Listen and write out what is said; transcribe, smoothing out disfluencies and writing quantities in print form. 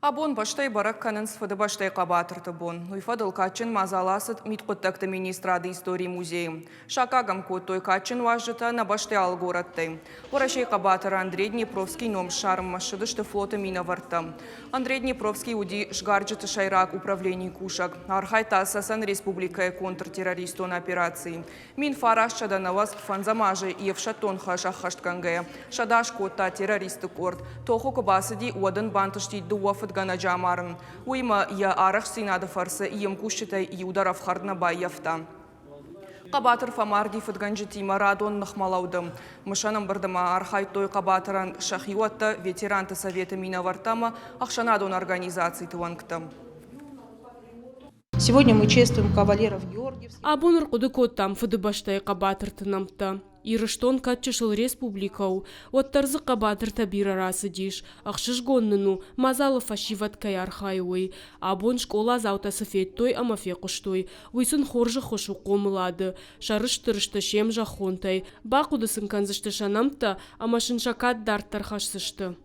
Абон баштай барак канын сфады баштай қабатырты бон. Уйфадыл качын мазаласыд митқыттақты министрады истории музеи. Шакагам коттой качын важжыта на баштай алгоратты. Орашей қабатыр Андрей Днепровский ном шарм машыдышты флота мина варта. Андрей Днепровский уди шгарджыты шайрак управлений кушак. Архай тассасан республикая контртеррористон операции. Мин фараш чаданавас фанзамажы и в шатонха шахаштканге. Шадаш котта террористы корт. Тоху кабасыди уадан бантышти дуафыд гана жамарын. Уйма я арах синады фарсы ием кушчатай и ударов хардна байяфта. Қабатыр фамарди фыдганжы тима радон нахмалаудым. Мышаным бардыма архай той қабатыран шахиуатта ветеранты советы мина вартама ахшанадон организации тыванктым. Сегодня мы чествуем кавалеров Георгиевских. Абоныр құды коттам фыды баштай қабатыр тынамты. Ирыштон катчышыл республикау, оттарзы қабатыр табир арасы диш, ақшыш гонныну, мазалы фашиваткай архайуй. Абон школа заутасы феттой амафе құштой, уйсын хоржы хошу қомылады, шарыш-тырышты шем жахонтай, бақудысын канзышты шанамты, амашын шакат дарттар хашсышты.